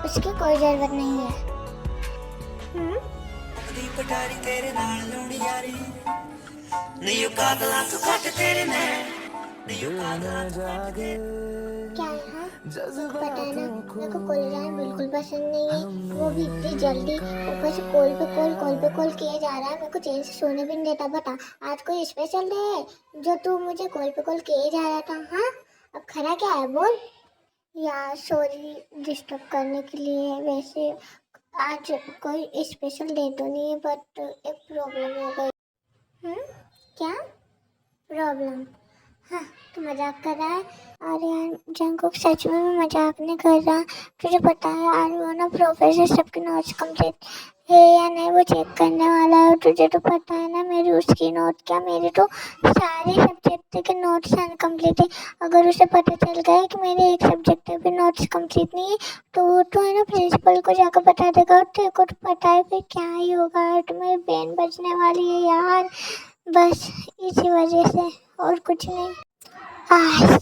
उसकी कोई जरूरत नहीं है। पटारी तेरे नाल लोड़ी यारी नहीं कागला तू कट तेरे नैन नहीं कागला तू कट तेरे। क्या है? हाँ, पता है ना, मेरे को कॉलेज आना बिल्कुल पसंद नहीं है, वो भी इतनी जल्दी। ऊपर से कॉल पे कॉल किया जा रहा है, मेरे को चैन से सोने भी नहीं देता। बता, आज कोई स्पेशल डे है जो तू मुझे कॉल पे कॉल किए जा रहा था? हाँ, अब खरा क्या है बोल। यार सॉरी डिस्टर्ब करने के लिए। वैसे आज कोई स्पेशल डे तो नहीं है, बट एक प्रॉब्लम हो गई। क्या प्रॉब्लम? हाँ, तू मजाक कर रहा है? अरे यार जंकुक, सच में मैं मजाक नहीं कर रहा। तुझे पता है यार, वो ना प्रोफेसर सबके नोट्स कंप्लीट है या नहीं वो चेक करने वाला है। तुझे तो पता है ना, मेरी उसकी नोट क्या, मेरे तो सारे सब्जेक्ट के नोट्स अनकम्प्लीट है। अगर उसे पता चल गया कि मेरे एक सब्जेक्ट के भी नोट्स कंप्लीट नहीं है, तो वो तो है ना प्रिंसिपल को जाकर बता देगा। और तेरे को तो पता है फिर क्या ही होगा, तो मेरी बैंड बजने वाली है यार। बस इसी वजह से, और कुछ नहीं। आह,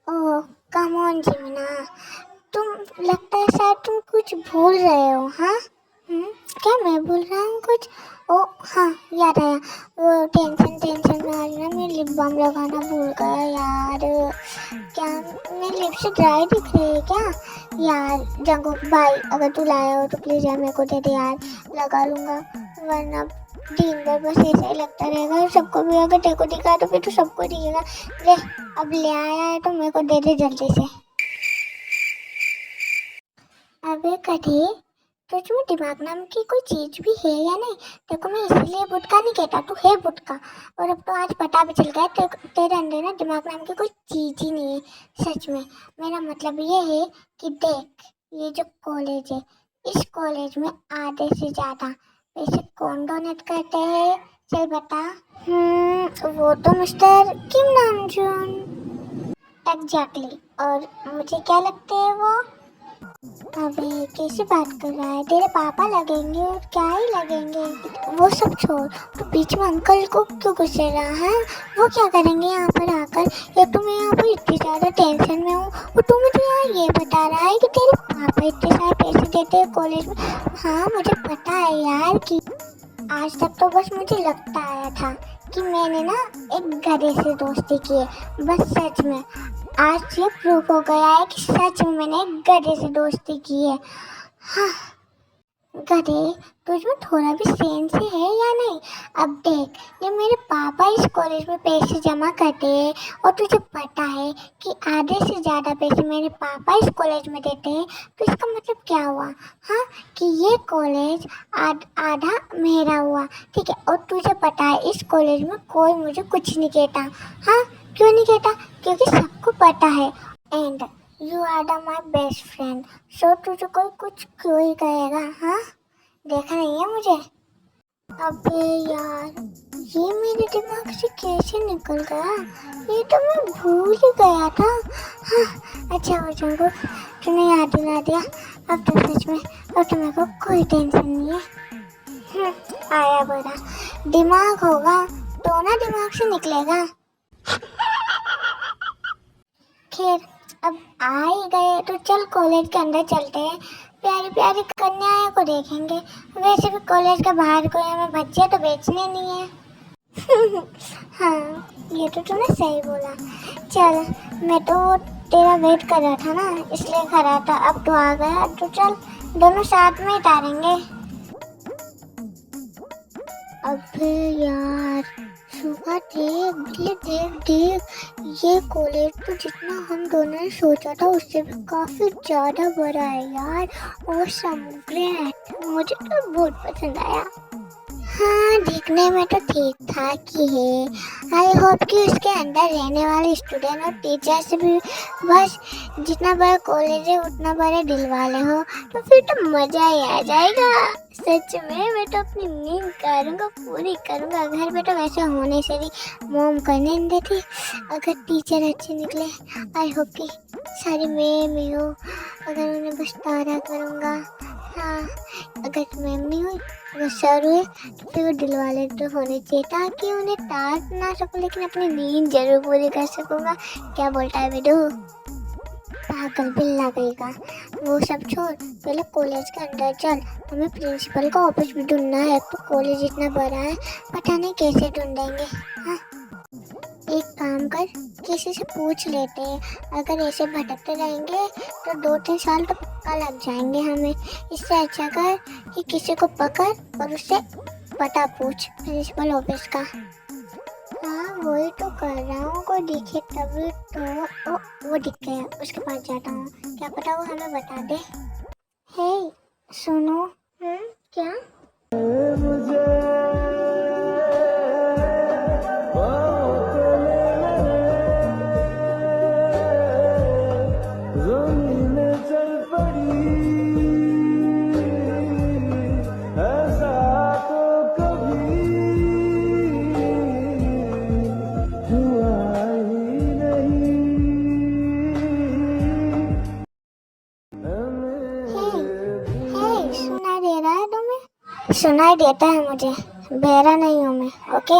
ओह कम ऑन जिमिना, तुम लगता है शायद तुम कुछ भूल रहे हो। हाँ, क्या मैं भूल रहा हूँ कुछ? ओ हाँ, याद आया। वो टेंशन में आज ना मैं लिप बाम लगाना भूल गया यार। क्या मेरी लिप से ड्राई दिख रही है क्या? यार जंगुक भाई, अगर तू लाया हो तो प्लीज़ यार मेरे को दे दे यार, लगा लूँगा। वरना दिन भर बस ऐसा ही लगता रहेगा। सबको भी अगर तेरे को दिखा तो फिर तो सबको दिखेगा। ले, अब ले आया है तो मेरे को दे दे जल्दी से। अबे कठी, तुझ में दिमाग नाम की कोई चीज भी है या नहीं? देखो मैं इसलिए बुटका नहीं कहता, तू है बुटका। और अब तो आज पता भी चल गया तेरे अंदर ना दिमाग नाम की कोई चीज ही नहीं है। सच में, मेरा मतलब ये है कि देख, ये जो कॉलेज है, इस कॉलेज में आधे से ज्यादा पैसे कौन डोनेट करते हैं? चल बता। वो तो मिस्टर किम नामजून। एग्जैक्टली। और मुझे क्या लगते हैं वो? अबे कैसी बात कर रहा है? तेरे पापा लगेंगे और क्या ही लगेंगे। वो सब छोड़, तो बीच में अंकल को क्यों गुस्से रहा है? वो क्या करेंगे यहाँ पर आकर? एक तो मैं यहाँ पर इतनी ज़्यादा टेंशन में हूँ, और तू मुझे यहाँ ये बता रहा है कि तेरे पापा इतने सारे पैसे देते हैं कॉलेज में। हाँ मुझे पता है यार कि आज तक तो बस मुझे लगता आया था कि मैंने ना एक गधे से दोस्ती की है। बस सच में आज ये प्रूफ हो गया है कि सच में मैंने एक गधे से दोस्ती की है। हाँ, गधे, तुझमें थोड़ा भी सेंस है या नहीं? अब देख, ये मेरे पापा इस कॉलेज में पैसे जमा करते हैं, और तुझे पता है कि आधे से ज़्यादा पैसे मेरे पापा इस कॉलेज में देते हैं। तो इसका मतलब क्या हुआ? हाँ, कि ये कॉलेज आधा मेरा हुआ, ठीक है। और तुझे पता है इस कॉलेज में कोई मुझे कुछ नहीं कहता। हाँ, क्यों नहीं कहता? क्योंकि सबको पता है। And you are the my best friend, so तुझे कोई कुछ क्यों ही कहेगा? हाँ, देखा नहीं है मुझे? अबे यार, ये मेरे दिमाग से कैसे निकल गया? ये तो मैं भूल ही गया था। हाँ, अच्छा हो चंगू, तूने याद दिला दिया। अब तो सच में, अब तो मेरे को कोई टेंशन नहीं है। आया बड़ा दिमाग होगा तो ना दिमाग से निकलेगा। खैर, अब आ ही गए तो चल कॉलेज के अंदर चलते हैं, प्यारी प्यारी कन्याओं को देखेंगे। वैसे भी कॉलेज के बाहर कोई हमें भजिया तो बेचने नहीं है। हाँ, ये तो तूने सही बोला। चल, मैं तो तेरा वेट कर रहा था ना, इसलिए खड़ा था। अब तो आ गया तो चल दोनों साथ में ही तारेंगे। अबे यार सुबह देख, ये देख, ये कॉलेज तो जितना हम दोनों ने सोचा था उससे भी काफ़ी ज़्यादा बड़ा है यार। और ग्रेट, मुझे तो बहुत पसंद आया। हाँ, दिखने में तो ठीक ठाक ही है। आई होप कि उसके अंदर रहने वाले स्टूडेंट और टीचर्स भी बस जितना बड़ा कॉलेज है उतना बड़े दिल वाले हो, तो फिर तो मज़ा ही आ जाएगा। सच में मैं तो अपनी नींद करूँगा, पूरी करूँगा। घर में तो वैसे होने से भी मोम करने नहीं देती। अगर टीचर अच्छे निकले, आई होप कि सारी मैं हो, अगर उन्हें बस तारा करूँगा। हाँ, अगर मैम नहीं हुई, अगर सर हुए, तो फिर वो दिल वाले तो होने चाहिए, ताकि उन्हें तार ना सकूँ लेकिन अपनी नींद जरूर पूरी कर सकूँगा। क्या बोलता है बिडू? पागल बिल्ला गएगा। वो सब छोड़, पहले कॉलेज के अंदर चल। हमें प्रिंसिपल का ऑफिस भी ढूंढना है। तो कॉलेज इतना बड़ा है, पता नहीं कैसे ढूंढेंगे। हाँ, एक काम कर, किसी से पूछ लेते हैं। अगर ऐसे भटकते रहेंगे तो 2-3 साल तो पक्का लग जाएंगे हमें। इससे अच्छा कर कि किसी को पकड़ और उससे पता पूछ प्रिंसिपल ऑफिस का। हाँ, वही तो कर रहा हूँ। कोई दिखे तभी तो। वो दिख गया, उसके पास जाता हूँ। क्या पता वो हमें बता दे। हे सुनो। क्या? सुनाई दे रहा है तुम्हें? सुनाई देता है मुझे, बहरा नहीं हूँ मैं। Okay.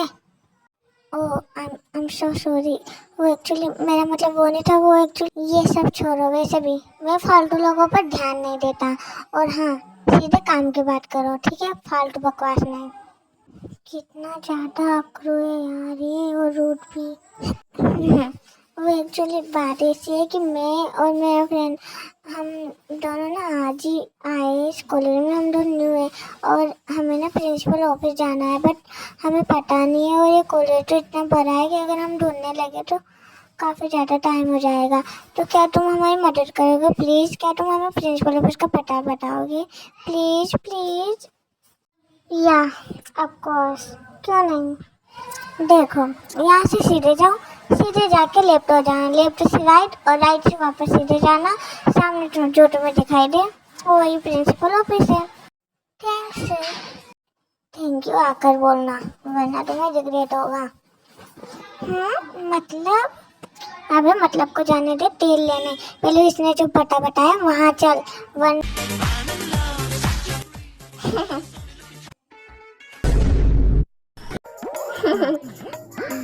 Oh, I am so sorry. वो एक्चुअली मेरा मतलब वो नहीं था। वो एक्चुअली ये सब छोड़ो। वैसे भी मैं फालतू लोगों पर ध्यान नहीं देता। और हाँ, सीधे काम की बात करो, ठीक है? फालतू बकवास नहीं। कितना ज़्यादा अकड़ू है यार ये, और रूट भी। वो एक्चुअली बात ऐसी है कि मैं और मेरा फ्रेंड, हम दोनों ना आज ही आए इस कॉलेज में। हम दोनों न्यू है और हमें ना प्रिंसिपल ऑफिस जाना है, बट हमें पता नहीं है। और ये कॉलेज तो इतना बड़ा है कि अगर हम ढूंढने लगे तो काफ़ी ज़्यादा टाइम हो जाएगा। तो क्या तुम हमारी मदद करोगे प्लीज़? क्या तुम हमें प्रिंसिपल ऑफिस का पता बताओगे प्लीज़ प्लीज़? या ऑफ कोर्स, क्यों नहीं। देखो, यहाँ से सीधे जाओ, सीधे जाके लेफ्ट हो जाना, लेफ्ट से राइट और राइट से वापस सीधे जाना। सामने जो तुम्हें दिखाई दे वो वही प्रिंसिपल ऑफिस है। थैंक्स। थैंक यू आकर बोलना, वरना तुम्हें रिग्रेट होगा। मतलब? अबे मतलब को जाने दे, तेल लेने पहले इसने जो पता बताया वहाँ चल। वन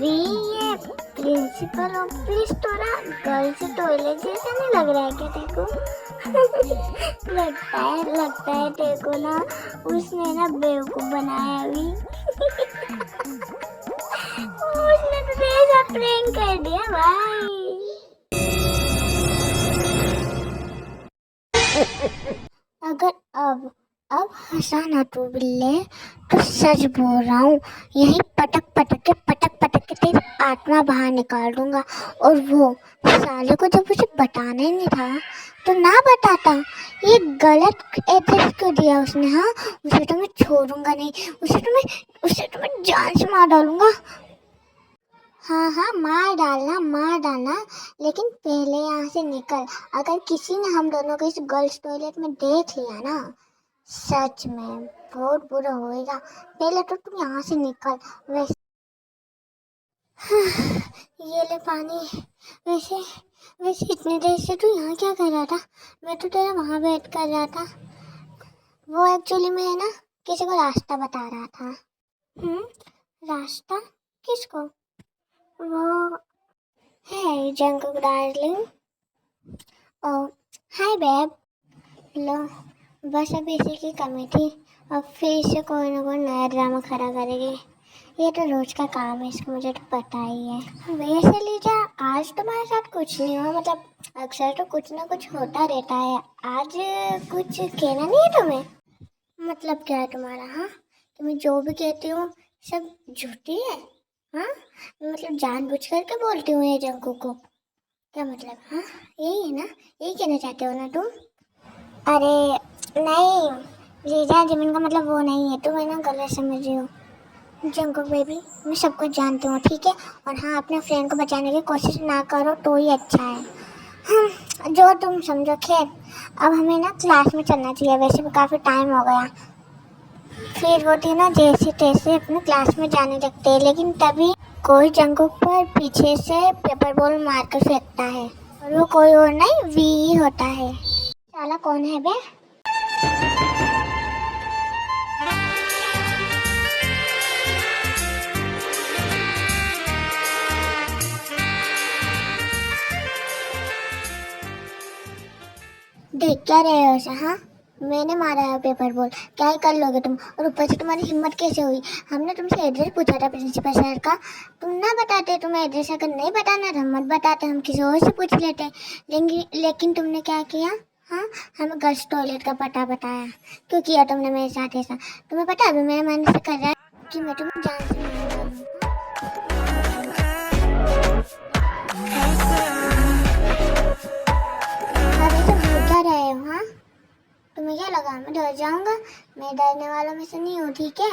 ये प्रिंसिपल ऑफिस थोड़ा गर्ल्स टॉयलेट जैसा नहीं लग रहा है क्या तेरे को? लगता है तेरे को ना उसने ना बेवकूफ बनाया अभी। उसने तो ऐसा प्रैंक कर दिया भाई। अगर अब हंसा ना तू बिल्ले, तो सच बोल रहा हूँ, यही पटक पटक के तेरी आत्मा बाहर निकाल दूंगा। और वो साले को जब उसे बताना ही नहीं था तो ना बताता। ये गलत एड्रेस क्यों दिया उसने? हाँ, उसे तो मैं छोड़ूंगा नहीं। उसे तो मैं जान से मार डालूंगा। हाँ, मार डालना, लेकिन पहले यहाँ से निकल। अगर किसी ने हम दोनों को इस गर्ल्स टॉयलेट में देख लिया ना, सच में बहुत बुरा होएगा। पहले तो तुम यहाँ से निकल। वैसे ये ले पानी। वैसे इतनी देर से तू यहाँ क्या कर रहा था? मैं तो तेरा वहाँ वेट कर रहा था। वो एक्चुअली मैं ना किसी को रास्ता बता रहा था। रास्ता? किसको? वो है जंकुक डार्लिंग। ओ हाय बेब। लो, बस अब इसी की कमी थी। अब फिर से कोई ना कोई नया ड्रामा खड़ा करेगी। ये तो रोज का काम है, इसको मुझे तो पता ही है। वैसे लीजा, आज तुम्हारे साथ कुछ नहीं हुआ। मतलब अक्सर तो कुछ ना कुछ होता रहता है। आज कुछ कहना नहीं है तुम्हें? मतलब क्या है तुम्हारा? हाँ, तुम्हें जो भी कहती हूँ सब झूठी है? हाँ, मतलब जानबूझ करके बोलती हूँ ये जंकू को? क्या मतलब? हाँ, यही है ना? यही कहना चाहते हो ना तुम? अरे नहीं लीजा, जमीन का मतलब वो नहीं है। तुम है ना गलत समझ रही हो। जंकुक बेबी, मैं सब कुछ जानती हूँ, ठीक है? और हाँ, अपने फ्रेंड को बचाने की कोशिश ना करो तो ही अच्छा है। जो तुम समझो। खैर, अब हमें ना क्लास में चलना चाहिए। वैसे भी काफ़ी टाइम हो गया। फिर वो तीनों जैसे तैसे अपने क्लास में जाने लगते हैं, लेकिन तभी कोई जंकुक पर पीछे से पेपर बॉल मार कर फेंकता है। और वो कोई और नहीं, वी ही होता है। साला कौन है बे? देख क्या रहे हो ऐसा? हाँ, मैंने मारा है पेपर बॉल, क्या ही कर लोगे तुम? और ऊपर से तुम्हारी हिम्मत कैसे हुई? हमने तुमसे एड्रेस पूछा था प्रिंसिपल सर का, तुम ना बताते। तुम्हें एड्रेस अगर नहीं बताना तो हम मत बताते, हम किसी और से पूछ लेते। लेकिन तुमने क्या किया? हाँ, हमें गर्ल्स टॉयलेट का पता बताया। क्यों किया तुमने मेरे साथ ऐसा? तुम्हें पता अभी मेरे मन से कर रहा है कि मैं तुम्हें जान से मार डालूं। अभी तो भूल जा रहे हो? हाँ, तुम्हें क्या लगा मैं डर जाऊंगा? मैं डरने वालों में से नहीं हूँ, ठीक है?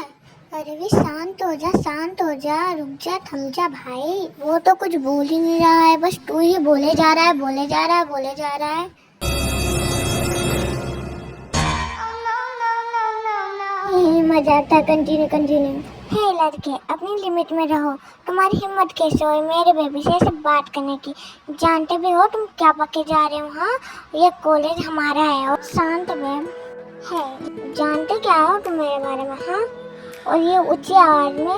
अरे भी शांत हो जा, शांत हो जा, रुक जा, थम जा भाई। वो तो कुछ बोल ही नहीं रहा है, बस तू ही बोले जा रहा है, बोले जा रहा है, बोले जा रहा है। मजाक था, कंटिन्यू। हे लड़के, अपनी लिमिट में रहो। तुम्हारी हिम्मत कैसे हुई मेरे बेबी से ऐसे बात करने की? जानते भी हो तुम क्या पके जा रहे हो? हाँ, ये कॉलेज हमारा है। और शांत मैम है, जानते क्या हो तुम मेरे बारे में? हाँ, और ये ऊंची आवाज में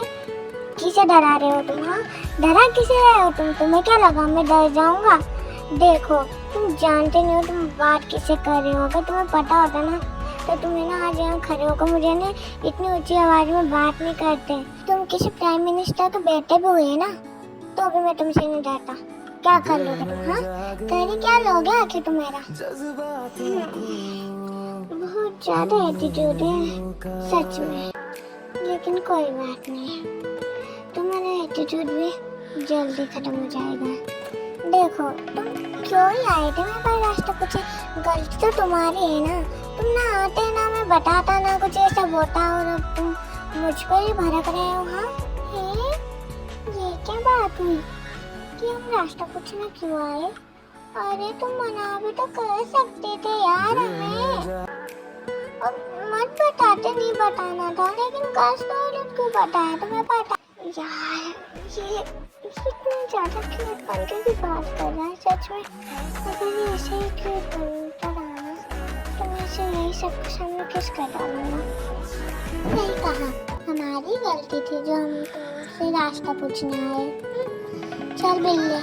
किसे डरा रहे हो तुम? हाँ, डरा किसे रहे हो तुम? तुम्हें क्या लगा मैं डर जाऊंगा? देखो, तुम जानते नहीं हो तुम बात किससे कर रहे हो। अगर तुम्हें पता होता ना तो तुम्हें ना आज यहाँ खड़े होकर मुझे ना इतनी ऊंची आवाज में बात नहीं करते। तुम किसी प्राइम मिनिस्टर के बेटे भी हुए ना, तो भी मैं तुमसे नहीं डरता। क्या कर लोगे तुम? हाँ, कहने क्या लोगे आखिर तुम मेरा? बहुत ज्यादा एटीट्यूड है सच में, लेकिन कोई बात नहीं, तुम्हारा एटीट्यूड भी जल्दी खत्म हो जाएगा। देखो, तुम क्यों ही आए थे मेरे पास रास्ता पूछे? गलती तो तुम्हारी है ना, तुम ना आते ना, मैं बताता ना कुछ ऐसा बोता, और अब तुम मुझ पर ही भड़क रहे हो। हाँ, ये क्या बात हुई कि हम रास्ता पूछने क्यों आए? अरे तुम मना भी तो कर सकते थे यार हमें, और मत बताते, नहीं बताना था, लेकिन गर्ल्स टॉयलेट क्यों बताया तुम्हें? पता यार, ये इतनी ज़्यादा क्यूट बनकर की बात कर रहा है सच में। अगर ये ऐसे ही क्यूट बनता रहा तो मैं इसे यही सब कुछ सामने किस कर डालूंगा। सही कहा, हमारी गलती थी जो हम तुमसे रास्ता पूछने आए। चल बिल्ले,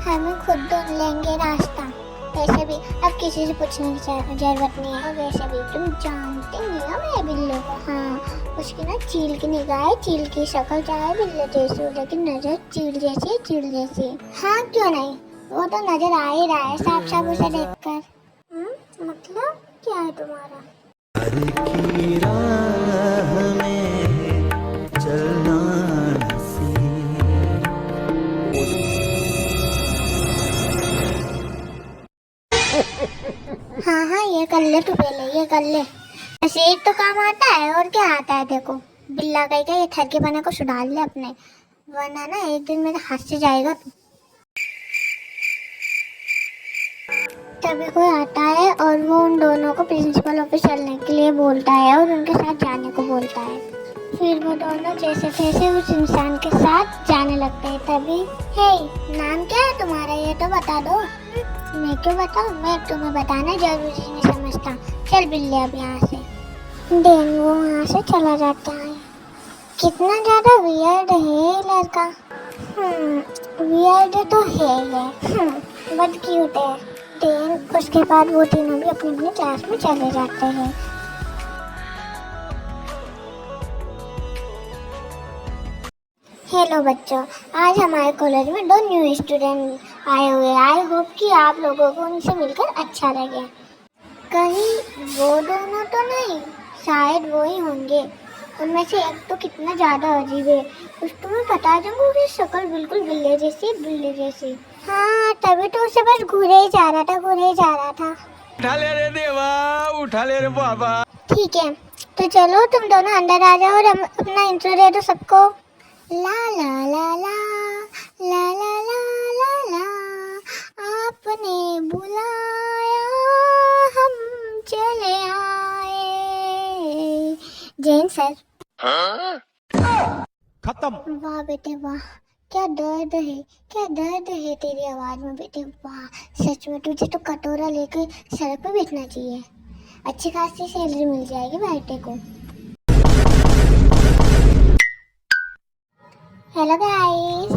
हमें खुद ढूंढ लेंगे रास्ता। वैसे भी अब किसी से पूछने की जरूरत नहीं है। वैसे भी तुम जानते नहीं हो मेरे बिल्ले को। हाँ, उसकी ना चील की निगाह है, चील की शक्ल चाहे बिल्ले जैसी हो, लेकिन नजर चील जैसी है, चील जैसी। हाँ क्यों नहीं, वो तो नजर आ ही रहा है साफ साफ उसे देखकर। मतलब क्या है तुम्हारा? की राह में चलना हाँ, ये कर ले तू, पहले ये कर ले। ऐसे एक तो काम आता है, और क्या आता है? देखो बिल्ला कहीं का ये ठरके बने को सुधार ले अपने, वरना ना एक दिन मेरे हाथ से जाएगा तू। तभी कोई आता है और वो उन दोनों को प्रिंसिपल ऑफिस चलने के लिए बोलता है और उनके साथ जाने को बोलता है। फिर वो दोनों जैसे तैसे उस इंसान के साथ जाने लगते हैं। तभी, हे, नाम क्या है तुम्हारा ये तो बता दो। मैं क्यों बताऊँ? मैं तुम्हें बताना जरूरी नहीं समझता। चल बिल्ले अब यहाँ से। देन वो वहाँ से चला जाता है। कितना ज्यादा वियर्ड है ये लड़का। वियर्ड तो है, बट क्यूट है। देन उसके बाद वो तीनों भी अपनी अपनी क्लास में चले जाते हैं। हेलो बच्चों, आज हमारे कॉलेज में 2 न्यू स्टूडेंट आए हुए हैं। आई होप कि आप लोगों को उनसे मिलकर अच्छा लगे। कहीं वो दोनों तो नहीं, शायद वो ही होंगे। उनमें से एक तो कितना ज़्यादा अजीब है, उस तुम्हें बता दूंगा उसकी शक्ल बिल्कुल बिल्ली जैसी। हाँ, तभी तो उसे बस घूरे ही जा रहा था। उठा ले रे देवा, उठा ले रे बाबा। ठीक है, तो चलो तुम दोनों अंदर आ जाओ और अपना इंट्रो दे दो सबको। ला ला ला ला ला ला ला ला ला, आपने बुलाया हम चले आए। जैन सर। खत्म। वाह बेटे वाह, क्या दर्द है तेरी आवाज में बेटे, वाह। सच में तुझे तो कटोरा लेकर सड़क पे बैठना चाहिए, अच्छी खासी सैलरी मिल जाएगी बेटे को। हेलो गाइस,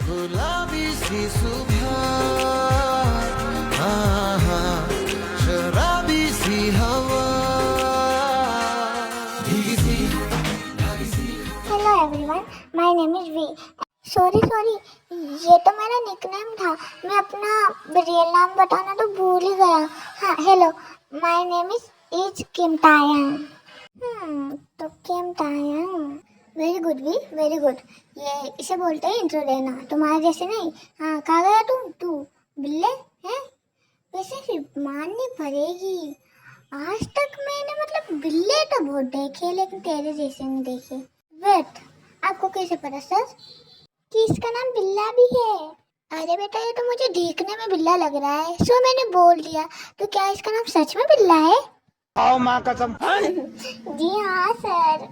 गुलाबी सी सुबह, my name is V. Sorry, ये तो मेरा निकनेम था। मैं अपना रियल नाम बताना तो भूल ही गया। हाँ, hello, my name is Kim Taehyung. तो Kim Taehyung, very good V, very good. ये इसे बोलते हैं इंट्रो देना, तुम्हारे जैसे नहीं। हाँ, कहाँ गया तू बिल्ले हैं? वैसे फिर माननी पड़ेगी, आज तक मैंने मतलब बिल्ले तो बहुत देखे लेकिन तेरे जैसे नहीं देखे। वेट, आपको कैसे पता सर कि इसका नाम बिल्ला भी है? अरे बेटा, ये तो मुझे देखने में बिल्ला लग रहा है, सो मैंने बोल दिया। तो क्या इसका नाम सच में बिल्ला है? आओ माँ कसम। जी हाँ सर।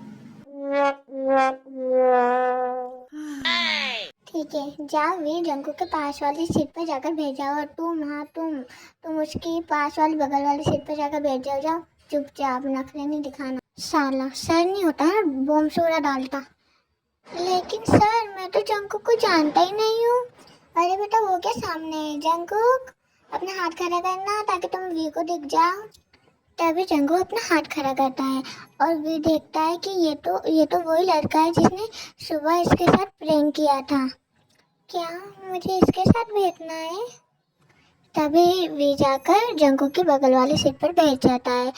ठीक है, जाओ वीर, जंकू के पास वाली सीट पर जाकर भेज जाओ। और तुम उसकी पास वाली बगल वाली सीट पर जाकर बैठ जाओ। जाओ चुपचाप, नखरे नहीं दिखाना। साला सर नहीं होता है, बॉम्ब सोडा डालता। लेकिन सर, मैं तो जंकुक को जानता ही नहीं हूँ। अरे बेटा, वो क्या सामने है? जंकुक, अपना हाथ खड़ा करना ताकि तुम वी को दिख जाओ। तभी जंकुक अपना हाथ खड़ा करता है और वी देखता है कि ये तो वही लड़का है जिसने सुबह इसके साथ प्रैंक किया था। क्या मुझे इसके साथ भेजना है? तभी वी जाकर जंकुक की बगल वाली सीट पर बैठ जाता है।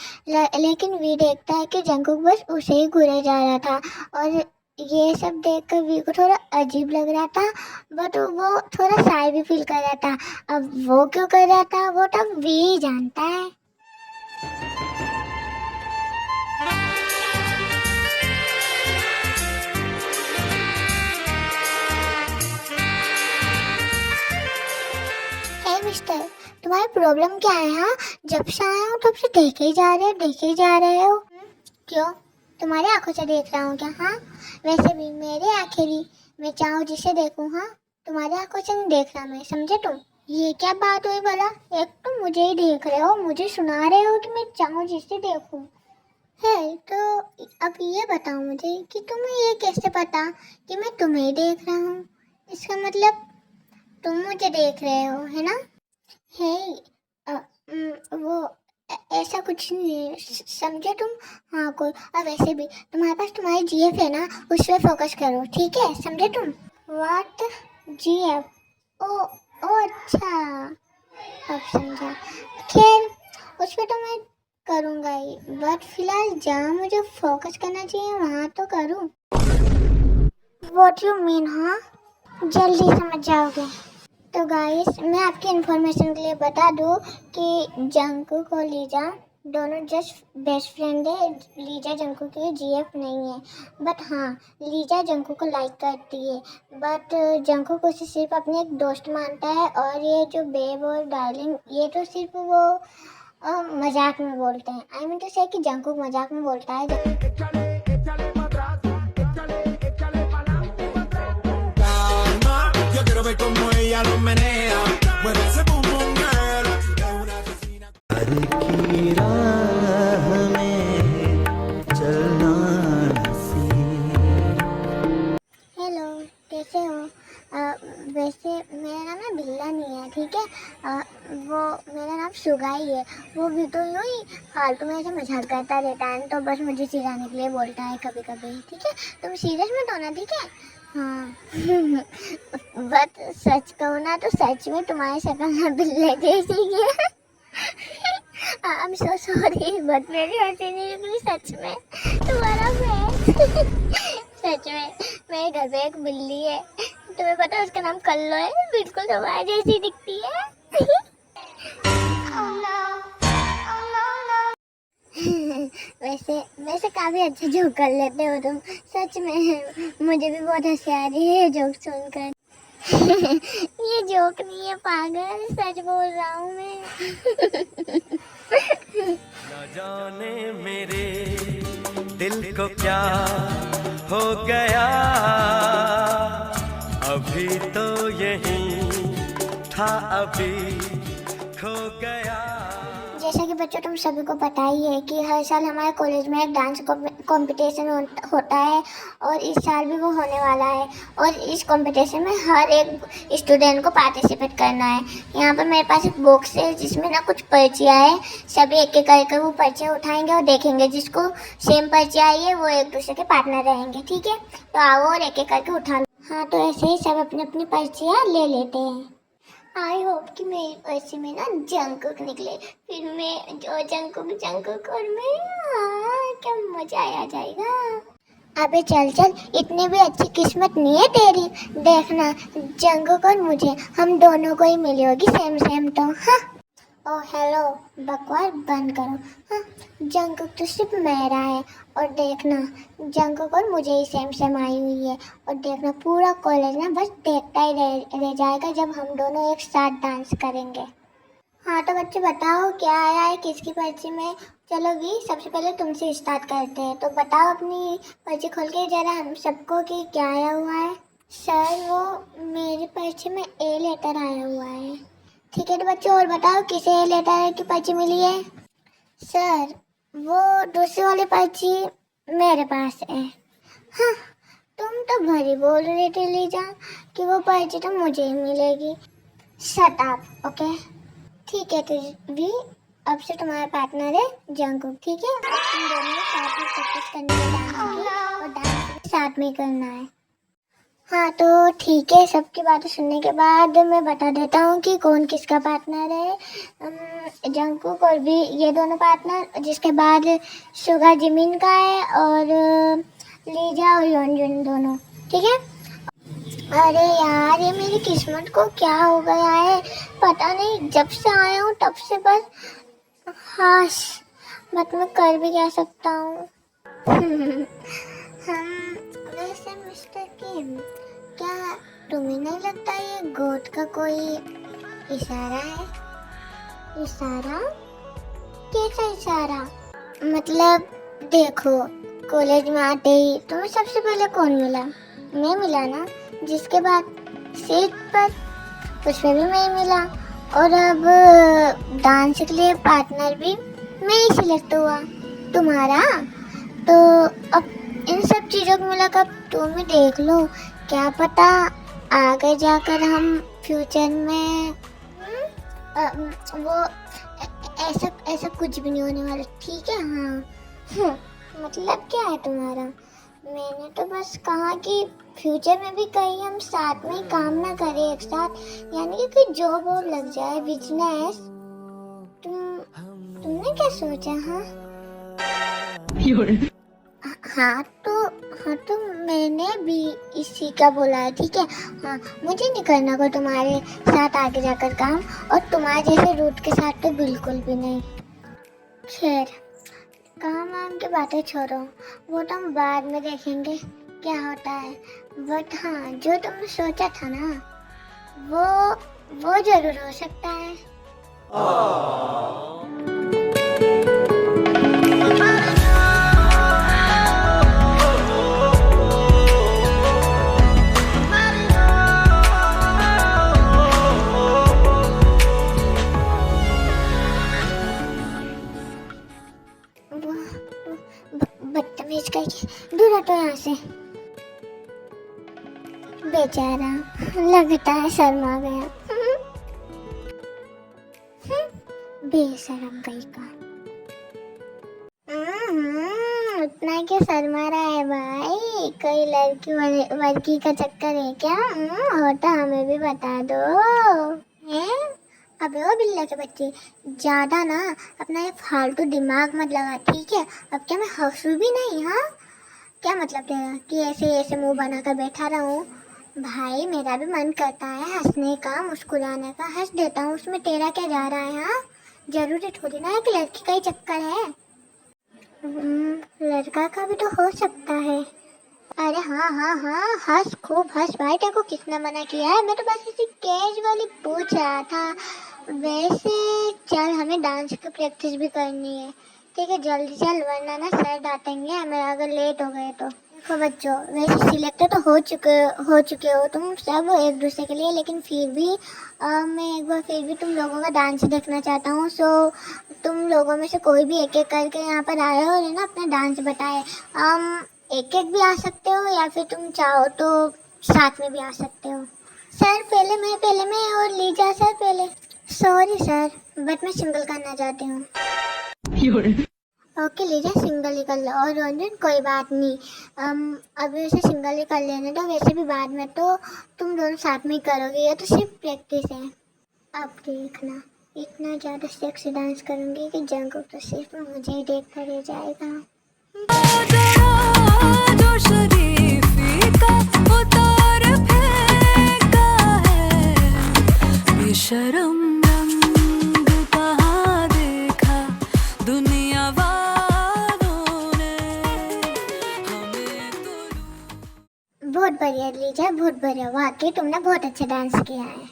लेकिन वी देखता है कि जंकुक बस उसे ही घूरे जा रहा था। और ये सब देखकर वी को थोड़ा अजीब लग रहा था, बट वो थोड़ा शाय भी फील कर रहा था। अब वो क्यों कर रहा था वो तब वी ही जानता है। मिस्टर, तुम्हारी प्रॉब्लम क्या है? हाँ, जब से आया हूँ तब से देखे ही जा रहे हो। क्यों, तुम्हारी आंखों से देख रहा हूँ क्या? हाँ, वैसे भी मेरे आंखें भी, मैं चाहूँ जिसे देखूँ। हाँ, तुम्हारी आंखों से नहीं देख रहा मैं, समझे तुम? ये क्या बात हुई भला? एक तो मुझे ही देख रहे हो, मुझे सुना रहे हो कि मैं चाहूँ जिसे देखूँ। है तो अब ये बताओ मुझे कि तुम्हें ये कैसे पता कि मैं तुम्हें ही देख रहा हूँ? इसका मतलब तुम मुझे देख रहे हो, है ना? है वो ऐसा कुछ नहीं है, समझे तुम? हाँ, कोई। और वैसे भी तुम्हारे पास तुम्हारी जीएफ है ना, उस पर फोकस करो, ठीक है? समझे तुम? What GF? ओ अच्छा, अब समझा। खैर, उस पर तो मैं करूँगा ही, बट फिलहाल जहाँ मुझे फोकस करना चाहिए वहाँ तो करूँ। What you mean? हाँ, जल्दी समझ जाओगे। तो गाइस, मैं आपकी इन्फॉर्मेशन के लिए बता दूँ कि जंकुक और लीजा दोनों जस्ट बेस्ट फ्रेंड है। लीजा जंकुक की जीएफ नहीं है, बट हाँ, लीजा जंकुक को लाइक करती है, बट जंकुक उसे सिर्फ अपने एक दोस्त मानता है। और ये जो बेब और डार्लिंग, ये तो सिर्फ वो मजाक में बोलते हैं। आई मीन टू से कि जंकुक मजाक में बोलता है। हेलो, कैसे हो? वैसे मेरा नाम ना बिल्ला नहीं है, ठीक है? वो मेरा नाम सुगाई है। वो भी तो यूँ ही फालतू में ऐसे मजाक करता रहता है, तो बस मुझे चिढ़ाने के लिए बोलता है कभी कभी, ठीक है? तुम सीरियस मत होना, ठीक है? हाँ। बट सच कहूँ ना तो सच में तुम्हारी शक्ल बिल्ले जैसी है। I am so sorry, but मेरी हंसी नहीं निकली सच में। तुम्हारा फेस सच में, मेरे घर पे एक बिल्ली है, तुम्हें पता है उसका नाम कल्लो है, बिल्कुल तुम्हारे जैसी दिखती है। वैसे काफी अच्छे जोक कर लेते हो तुम, सच में मुझे भी बहुत हंसी आ रही है जोक सुनकर। ये जोक नहीं है पागल, सच बोल रहा हूँ मैं। न जाने मेरे दिल को क्या हो गया, अभी तो यही था, अभी खो गया। जैसा कि बच्चों तुम सभी को पता ही है कि हर साल हमारे कॉलेज में एक डांस कंपटीशन होता है और इस साल भी वो होने वाला है। और इस कंपटीशन में हर एक स्टूडेंट को पार्टिसिपेट करना है। यहाँ पर मेरे पास एक बॉक्स है जिसमें ना कुछ पर्चियाँ है। सभी एक एक करके वो पर्चियाँ उठाएंगे और देखेंगे, जिसको सेम पर्चियाँ आई है वो एक दूसरे के पार्टनर रहेंगे। ठीक है, तो आओ और एक एक करके उठा लो। हाँ, तो ऐसे ही सब अपनी अपनी पर्चियाँ ले लेते हैं। आई होप कि मेरी पर्ची में ना जंकुक निकले, फिर मैं जो जंकुक और मैं, क्या मजा आ जाएगा। अबे चल चल, इतनी भी अच्छी किस्मत नहीं है तेरी। देखना, जंकुक और मुझे, हम दोनों को ही मिली होगी सेम सेम। तो हाँ, ओ हेलो, बकवास बंद करो। हाँ, जंकुक तो सिर्फ मेरा है। और देखना, जंकुक और मुझे ही सेम सेम आई हुई है। और देखना, पूरा कॉलेज ना बस देखता ही रह जाएगा जब हम दोनों एक साथ डांस करेंगे। हाँ, तो बच्चे बताओ क्या आया है किसकी पर्ची में। चलो भी, सबसे पहले तुमसे स्टार्ट करते हैं। तो बताओ अपनी पर्ची खोल के जरा हम सबको कि क्या आया हुआ है। सर, वो मेरी पर्ची में ए लेटर आया हुआ है। ठीक है, तो बच्चों और बताओ किसे ए लेटर की पर्ची मिली है। सर, वो दूसरी वाली पर्ची मेरे पास है। हाँ, तुम तो भरी बोल रही थी लीजा कि वो पर्ची तो मुझे ही मिलेगी। Shut up, okay. ठीक है, तो भी अब से तुम्हारा पार्टनर है जंकुक। ठीक है, तुम दोनों को साथ में प्रैक्टिस करनी है डांस की, और डांस भी साथ में करना है। हाँ, तो ठीक है, सबकी बातें सुनने के बाद मैं बता देता हूँ कि कौन किसका पार्टनर है। जंकुक और भी, ये दोनों पार्टनर। जिसके बाद सुगा जिमिन का है, और लीजा और योनजुन दोनों। ठीक है। अरे यार, ये मेरी किस्मत को क्या हो गया है पता नहीं। जब से आया हूँ तब से बस हाश, बट मैं कर भी क्या सकता हूँ। हम, वैसे मिस्टर किम, क्या तुम्हें नहीं लगता ये गोट का कोई इशारा है। इशारा? कैसा इशारा? मतलब देखो, कॉलेज में आते ही तुम्हें सबसे पहले कौन मिला? मैं मिला ना। जिसके बाद सीट पर उसमें भी मैं मिला। और अब डांस के लिए पार्टनर भी मैं ही सिलेक्ट हुआ, तुम्हारा। तो अब इन सब चीज़ों को मिलाकर तुम ही देख लो, क्या पता आगे जाकर हम फ्यूचर में वो ऐसा कुछ भी नहीं होने वाला। ठीक है। हाँ, मतलब क्या है तुम्हारा? मैंने तो बस कहा कि फ्यूचर में भी कहीं हम साथ में ही काम ना करें एक साथ, यानी कि कोई जॉब वॉब लग जाए, बिजनेस। तुमने क्या सोचा? हाँ तो मैंने भी इसी का बोला है। ठीक है। हाँ, मुझे नहीं करना कोई तुम्हारे साथ आगे जाकर काम, और तुम्हारे जैसे रूट के साथ तो बिल्कुल भी नहीं। खैर, काम वाम की बातें छोड़ो, वो तो हम बाद में देखेंगे क्या होता है। बट हाँ, जो तुमने सोचा था ना, वो जरूर हो सकता है। बदतमीज करके दूर हटो यहाँ से। बेचारा, लगता है शर्मा गया। बेशरम कहीं का। उतना क्या शर्मा रहा है भाई? कोई लड़की का चक्कर है क्या? होता हमें भी बता दो। हैं? अबे ओ बिल्ला के बच्चे, ज्यादा ना अपना ये फालतू दिमाग मत लगा। ठीक है, अब क्या मैं हंसू भी नहीं? हाँ, क्या मतलब तेरा कि ऐसे ऐसे मुंह बनाकर बैठा रहूं? भाई, मेरा भी मन करता है हंसने का, मुस्कुराने का, हंस देता हूँ, उसमें तेरा क्या जा रहा है? हाँ, जरूरी थोड़ी ना है कि लड़की का ही चक्कर है। लड़का का भी तो हो सकता है। अरे हाँ, हंस, खूब हंस भाई, तेरे को किसने मना किया है? मैं तो बस ऐसी कैजुअली पूछ रहा था। वैसे चल, हमें डांस की प्रैक्टिस भी करनी है। ठीक है, जल्दी चल, वरना ना सर डांटेंगे हमें अगर लेट हो गए तो। देखो बच्चों, वैसे सिलेक्ट तो हो चुके हो तुम सब एक दूसरे के लिए, लेकिन फिर भी मैं एक बार फिर भी तुम लोगों का डांस देखना चाहता हूँ। सो तुम लोगों में से कोई भी एक एक करके यहाँ पर आए हो ना, अपना डांस बताए। एक एक भी आ सकते हो या फिर तुम चाहो तो साथ में भी आ सकते हो। सर पहले मैं और लीजा सर पहले। सॉरी सर, बट मैं सिंगल करना चाहती हूँ। ओके लीजा, सिंगल ही कर लो। और रंजन कोई बात नहीं, अभी उसे सिंगल ही कर लेने दो, वैसे भी बाद में तो तुम दोनों साथ में ही करोगे, ये तो सिर्फ प्रैक्टिस है। अब देखना, इतना ज़्यादा सेक्सी डांस करूँगी कि जंगल तो सिर्फ मुझे ही देख कर रह जाएगा। जो शरीफी का उतार फेंका है, बेशरम रंग कहाँ देखा दुनिया वालों ने हमें तो। बहुत बढ़िया लीजा, बहुत बढ़िया, वाकई तुमने बहुत अच्छा डांस किया है।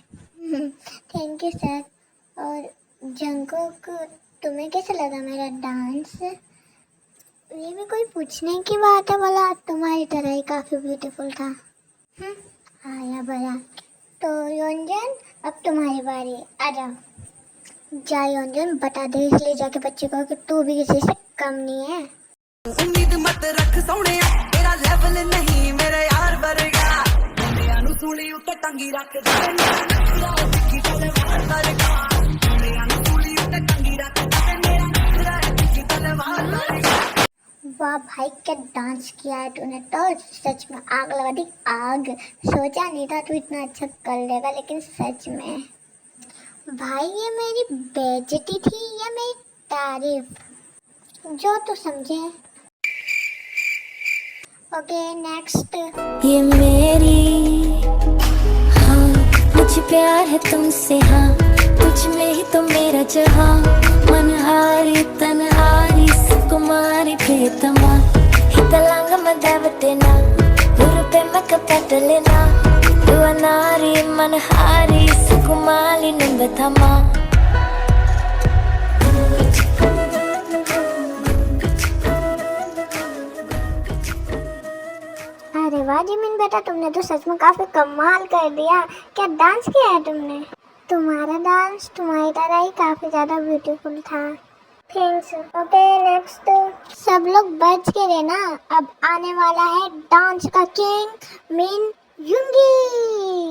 Thank you sir. और जंगकुक, तुम्हें कैसा लगा मेरा डांस? ये भी कोई पूछने की बात है, बोला तुम्हारी तरह ही काफ़ी ब्यूटीफुल था। आया बड़ा। तो योंजन, अब तुम्हारी बारी, आ जाओ। जा योंजन, बता दे इस लीजा के बच्चे को कि तू भी किसी से कम नहीं है। उम्मीद मत रख सोने, तेरा लेवल नहीं मेरे यार वर्गा। मुंडियां नु सूली उत्ते टंगी रख दे, मेरा दिखी तले वार वर्गा। मुंडियां नु सूली उत्ते टंगी रख दे, मेरा दिखी तले वार वर्गा। वाह भाई, क्या डांस किया है तूने तो, सच में आग लगा दी आग। सोचा नहीं था तू इतना अच्छा कर लेगा, लेकिन सच में भाई ये मेरी बेइज्जती थी या मेरी तारीफ, जो तू समझे। Okay next. ये मेरी, हाँ मुझे प्यार है तुमसे, हाँ तुझ में ही तो मेरा जहाँ। मनहारी तनहारी सुकुमारी प्रियतमा, हितलांग मदावतेना हुरुपे मकपटलेना। युवा नारी मनहारी सुकुमारी निंबथमा। अरे वाह जिमिन बेटा, तुमने तो सच में काफी कमाल कर दिया। क्या डांस किया है तुमने? तुम्हारा डांस तुम्हारी तरह ही काफी ज्यादा ब्यूटीफुल था। थैंक्स। Okay next. सब लोग बच के रहना, अब आने वाला है डांस का किंग मिन युंगी।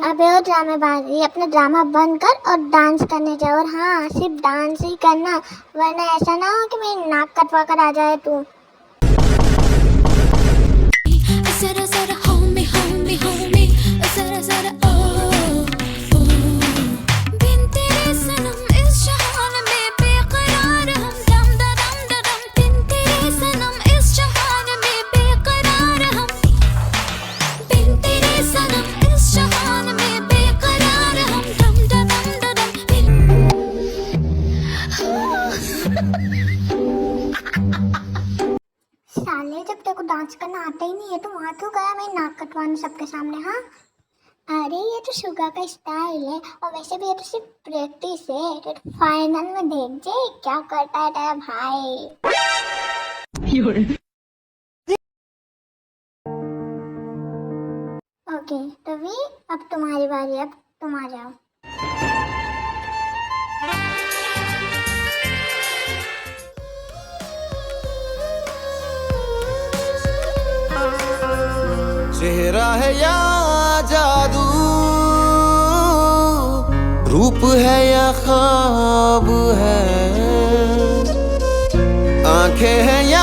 अबे ओ ड्रामेबाज, ये अपना ड्रामा बंद कर और डांस करने जाओ। और हाँ, सिर्फ डांस ही करना, वरना ऐसा ना हो कि मेरी नाक कटवा कर आ जाए तू। Zara zara hold me, zara zara oh oh। बिन तेरे सनम इस जहान में बेकरार हम, दम दा दम दा दम। बिन तेरे सनम इस जहान में बेकरार हम, बिन तेरे सनम इस जहान में बेकरार हम, दम दा दम दा दम। साले, जब तेरे को डांस करना आता ही नहीं है तो वहाँ क्यों गया मैं नाक कटवाने सबके सामने? हाँ अरे ये तो शुगा का स्टाइल है, और वैसे भी ये तो सिर्फ प्रैक्टिस है, तो फाइनल में देख जे क्या करता है तेरा भाई। ओके तो भी अब तुम्हारी बारी, अब तुम आ जाओ। चेहरा है या जादू, रूप है या ख्वाब है, आंखें हैं या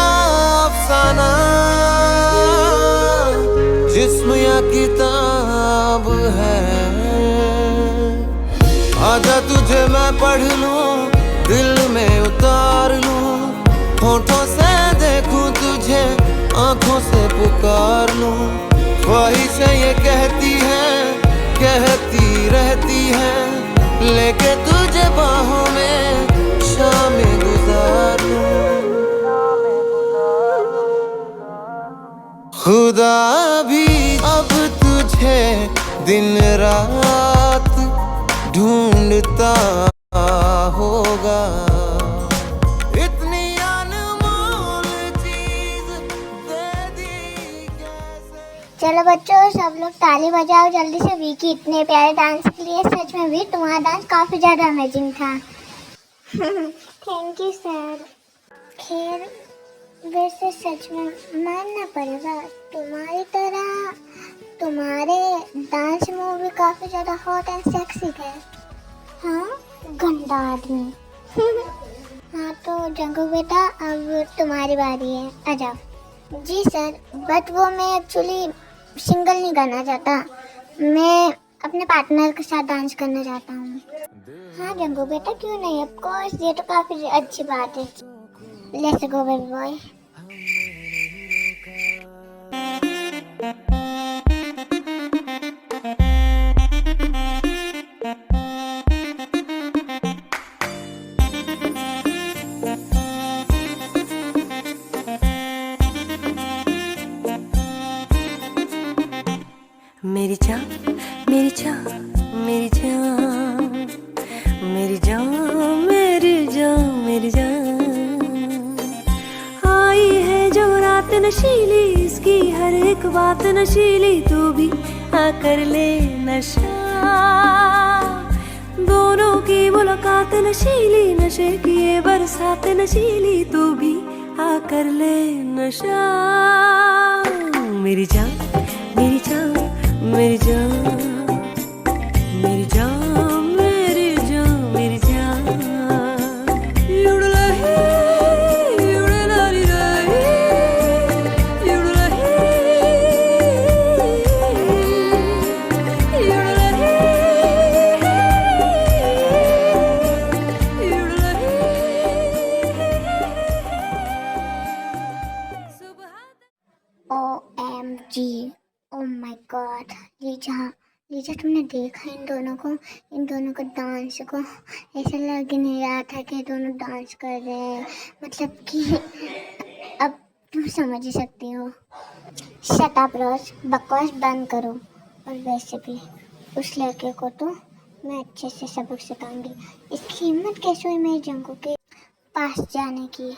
अफसाना, जिस्म या किताब है। आजा तुझे मैं पढ़ लूं, दिल में उतार लूं, होठों से देखूं तुझे, आंखों से पुकार लूं। ख्वाहिशें ये कहती रहती है, लेके तुझे बाहों में शामें गुजार लूं। खुदा भी अब तुझे दिन रात ढूंढता होगा, इतनी अनमोल चीज दे दी क्या। चलो बच्चों, सब लोग ताली बजाओ जल्दी से विकी इतने प्यारे डांस के लिए। सच में भी तुम्हारा डांस काफी ज्यादा अमेजिंग था। Thank you sir. खैर वैसे सच में मानना पड़ेगा, तुम्हारी तरह तुम्हारे डांस मूव भी काफी ज्यादा हॉट एंड सेक्सी थे। हाँ, गंदा आदमी। हाँ तो जंगू बेटा, अब तुम्हारी बारी है, आ जाओ। जी सर, बट वो मैं एक्चुअली सिंगल नहीं करना चाहता, मैं अपने पार्टनर के साथ डांस करना चाहता हूँ। हाँ जंगू बेटा, क्यों नहीं, ऑफ कोर्स, ये तो काफी अच्छी बात है। Let's go baby boy. मेरी जान मेरी जान मेरी जान मेरी जान मेरी जान मेरी जान, आई है जो रात नशीली, इसकी हर एक बात नशीली, तू भी आकर ले नशा, दोनों की मुलाकात नशीली, नशे की ये बरसात नशीली, तू भी आकर ले नशा। मेरी जान मेरी जान मेरी जान मेरी जान मेरी जान मेरी जान, युड़लही युड़लारी लाई, युड़लही युड़लही युड़लही सुबह। OMG, oh my God. Lisa तुमने देखा इन दोनों को डांस को, ऐसा लग नहीं रहा था कि दोनों डांस कर रहे हैं, मतलब कि अब तुम समझ ही सकती हो। शट अप रोज, बकवास बंद करो। और वैसे भी उस लड़के को तो मैं अच्छे से सबक सिखाऊंगी, इसकी हिम्मत कैसे हुई मेरे जंगू के पास जाने की।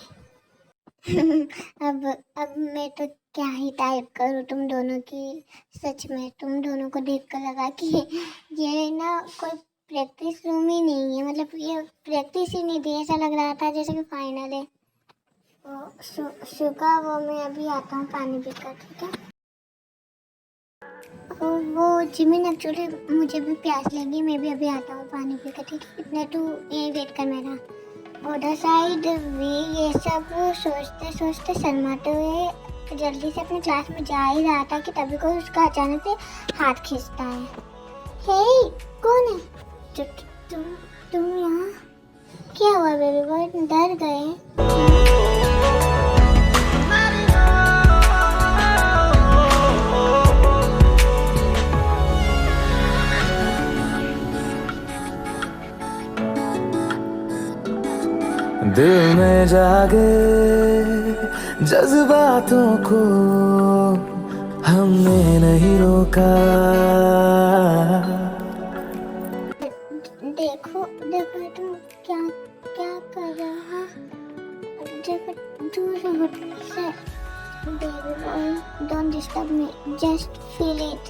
अब मैं तो क्या ही टाइप करूँ तुम दोनों की। सच में तुम दोनों को देख कर लगा कि ये ना कोई प्रैक्टिस रूम ही नहीं है, मतलब ये प्रैक्टिस ही नहीं थी, ऐसा लग रहा था जैसे कि फाइनल है। शुका, वो मैं अभी आता हूँ पानी पीकर, ठीक है। वो जिमिन, एक्चुअली मुझे भी प्यास लगी, मैं भी अभी आता हूँ पानी पीकर, ठीक है। इतने तू यहीं वेट कर मेरा। उधर साइड भी ये सब सोचते सोचते शर्माते हुए जल्दी से अपनी क्लास में जा ही रहा था कि तभी कोई उसका अचानक से हाथ खींचता है। हे, कौन है? तुम यहाँ? क्या हुआ बेबी बॉय, डर गए? दिल में जागे जज्बातों को हमने नहीं रोका। देखो तुम क्या कर रहा है? देखो दूर से baby boy, don't disturb me, just feel it.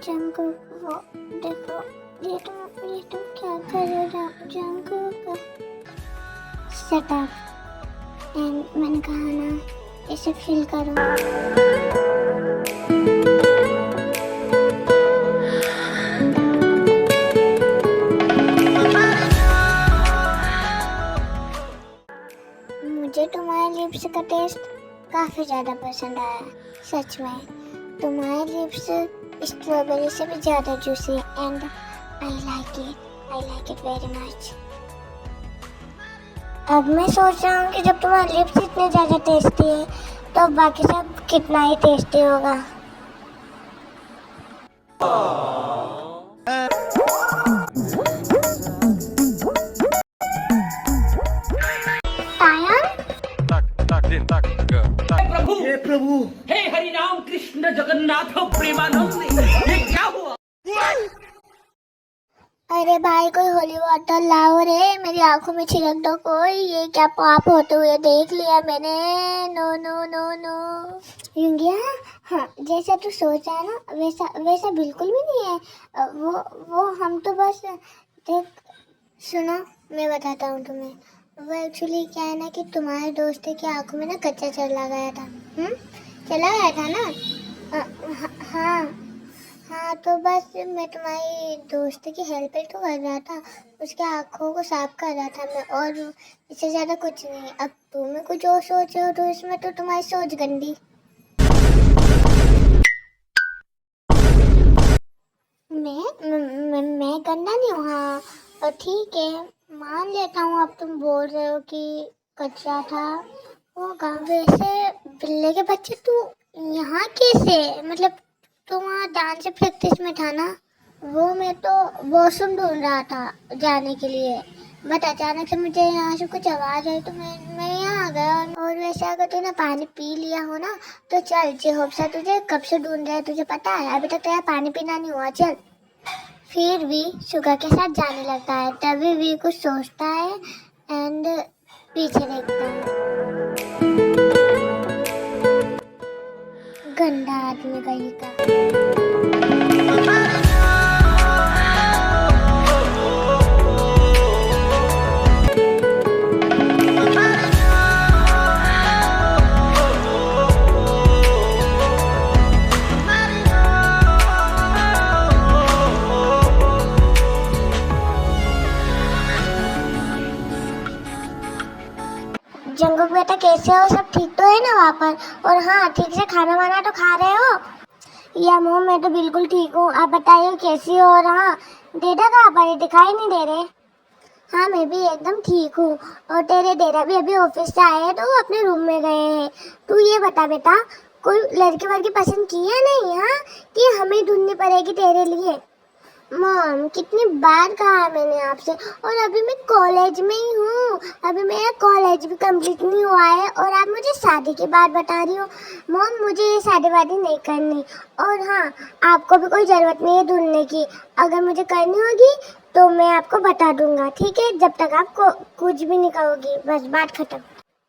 Jungkook, वो देखो, ये तुम क्या कर रहे हो जंगकुक? Shut up. एंड मैंने कहा ना, इसे फील करो। मुझे तुम्हारे लिप्स का टेस्ट काफ़ी ज़्यादा पसंद आया। सच में तुम्हारे लिप्स स्ट्रॉबेरी से भी ज़्यादा जूसी है and I like it very much. अब मैं सोच रहा हूँ कि जब तुम्हारे लिप्स इतने ज़्यादा टेस्टी है तो बाकी सब कितना ही टेस्टी होगा। प्रभु, हे हरि राम कृष्ण जगन्नाथ प्रेमानंद, ये क्या हुआ? अरे भाई, कोई होली वाटर लाओ रे, मेरी आंखों में छिड़क दो कोई। ये क्या पाप होते हुए देख लिया मैंने। No no no no. युंगिया, हाँ, जैसा तू सोच रहा है ना वैसा वैसा बिल्कुल भी नहीं है। वो हम तो बस देख, सुनो मैं बताता हूँ तुम्हें। वो एक्चुअली क्या है ना कि तुम्हारे दोस्त की आंखों में ना कच्चा चला गया था। चला गया था ना। हाँ हाँ, तो बस मैं तुम्हारी दोस्त की हेल्प ही तो कर रहा था, उसके आंखों को साफ कर रहा था मैं, और इससे ज़्यादा कुछ नहीं। अब तुम्हें कुछ और सोच रहे हो तो इसमें तो तुम्हारी सोच गंदी। मैं गंदा नहीं हूँ। हाँ, और ठीक है, मान लेता हूँ अब तुम बोल रहे हो कि कच्चा था होगा। वैसे बिल्ले के बच्चे तू यहाँ कैसे, मतलब तू वहाँ डांस प्रैक्टिस में था ना। वो मैं तो वॉशरूम ढूंढ रहा था जाने के लिए, बट अचानक से मुझे यहाँ से कुछ आवाज़ आई तो मैं यहाँ आ गया। और वैसे अगर तूने पानी पी लिया हो ना तो चल, जे होप्सा तुझे कब से ढूंढ रहा है तुझे पता है, अभी तक तेरा पानी पीना नहीं हुआ। चल, फिर भी शुगर के साथ जाने लगता है, तभी भी कुछ सोचता है एंड पीछे देखता है। गंदा आदमी कहीं का। जंगुक बेटा कैसे हो, सब ठीक तो है ना वहाँ पर? और हाँ, ठीक से खाना वाना तो खा रहे हो? या मोम, मैं तो बिल्कुल ठीक हूँ, आप बताइए कैसी हो? और हाँ, डेडा कहाँ पर है, दिखाई नहीं दे रहे। हाँ, मैं भी एकदम ठीक हूँ। और तेरे डेडा भी अभी ऑफिस से आए हैं तो वो अपने रूम में गए हैं। तू ये बता बेटा, कोई लड़की वड़की पसंद की है नहीं? हाँ, कि हमें ढूंढनी पड़ेगी तेरे लिए? मॉम, कितनी बार कहा है मैंने आपसे, और अभी मैं कॉलेज में ही हूँ, अभी मेरा कॉलेज भी कंप्लीट नहीं हुआ है और आप मुझे शादी की बात बता रही हो। मॉम, मुझे ये शादी वादी नहीं करनी, और हाँ, आपको भी कोई ज़रूरत नहीं है ढूंढने की। अगर मुझे करनी होगी तो मैं आपको बता दूंगा, ठीक है? जब तक आप कुछ भी नहीं कहोगी, बस बात खत्म।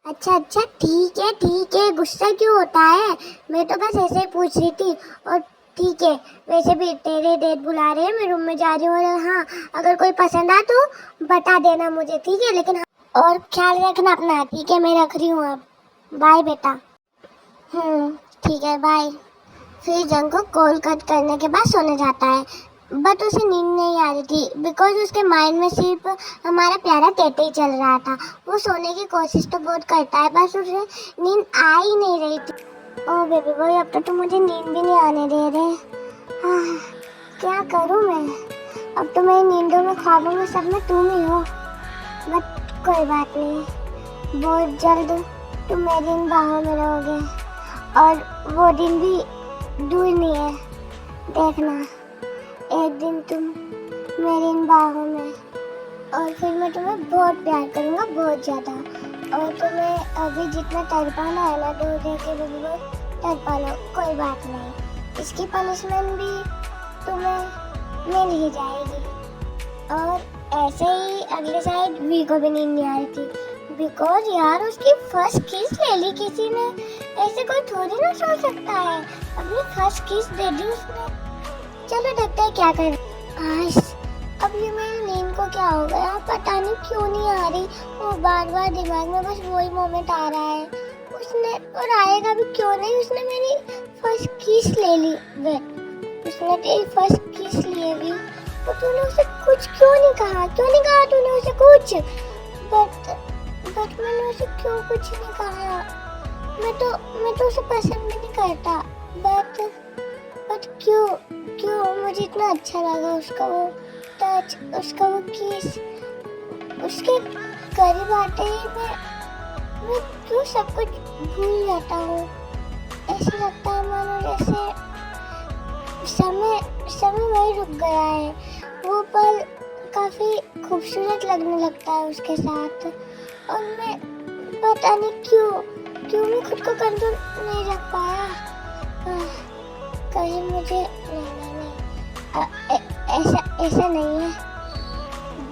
अच्छा, ठीक है, गुस्सा क्यों होता है? मैं तो बस ऐसे ही पूछ रही थी। और ठीक है, वैसे भी तेरे डेड बुला रहे हैं, मैं रूम में जा रही हूँ। और हाँ, अगर कोई पसंद आ तो बता देना मुझे, ठीक है? लेकिन हाँ, और ख्याल रखना अपना, ठीक है? मैं रख रही हूँ अब, बाय बेटा। ठीक है, बाय। फिर जंग को कॉल कट करने के बाद सोने जाता है, बट उसे नींद नहीं आ रही थी बिकॉज उसके माइंड में सिर्फ हमारा प्यारा टेटे ही चल रहा था। वो सोने की कोशिश तो बहुत करता है, बस उसे नींद आ ही नहीं रही थी। ओह बेबी बॉय, अब तो मुझे नींद भी नहीं आने दे रहे। क्या करूं मैं? अब तो मेरी नींदों में, ख्वाबों में, सब में तुम ही हो। बट कोई बात नहीं, बहुत जल्द तुम मेरी इन बाहों में रहोगे, और वो दिन भी दूर नहीं है। देखना, एक दिन तुम मेरी इन बाहों में, और फिर मैं तुम्हें बहुत प्यार करूँगा, बहुत ज़्यादा। और तुम्हें अभी जितना तड़पाना है ना, दूर रह के भी तड़पा लो, कोई बात नहीं। इसकी पनिशमेंट भी तुम्हें मिल ही जाएगी। और ऐसे ही अगले साइड वी को भी नींद नहीं आ रही थी बिकॉज यार उसकी फर्स्ट किस ले ली किसी ने। ऐसे कोई थोड़ी ना सोच सकता है, अपनी फर्स्ट किस दे दी उसने। चलो देखते हैं क्या कर। अब ये मेरी नींद को क्या हो गया, पता नहीं क्यों नहीं आ रही। वो बार बार दिमाग में बस वही मोमेंट आ रहा है। उसने, और आएगा भी क्यों नहीं, उसने मेरी फर्स्ट किस ले ली। उसने तेरी फर्स्ट किस ले ली, तो तूने उसे कुछ क्यों नहीं कहा तूने उसे कुछ? बट मैंने उसे क्यों कुछ नहीं कहा? मैं तो उसे पसंद भी नहीं करता, बट क्यों मुझे इतना अच्छा लगा उसका वो टच, उसका वो किस। उसके करीब आते ही मैं क्यों सब कुछ भूल जाता हूँ। ऐसा लगता है मानो जैसे समय वही रुक गया है। वो पल काफ़ी खूबसूरत लगने लगता है उसके साथ, और मैं पता नहीं क्यों मैं खुद को कंट्रोल नहीं रख पाया। कहीं मुझे नहीं, ऐसा नहीं है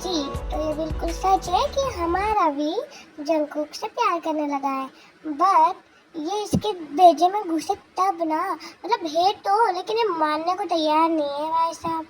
जी। तो ये बिल्कुल सच है कि हमारा भी जंगकुक से प्यार करने लगा है, बट ये इसके भेजे में घुसे तब ना, मतलब है तो, लेकिन ये मानने को तैयार नहीं है भाई साहब।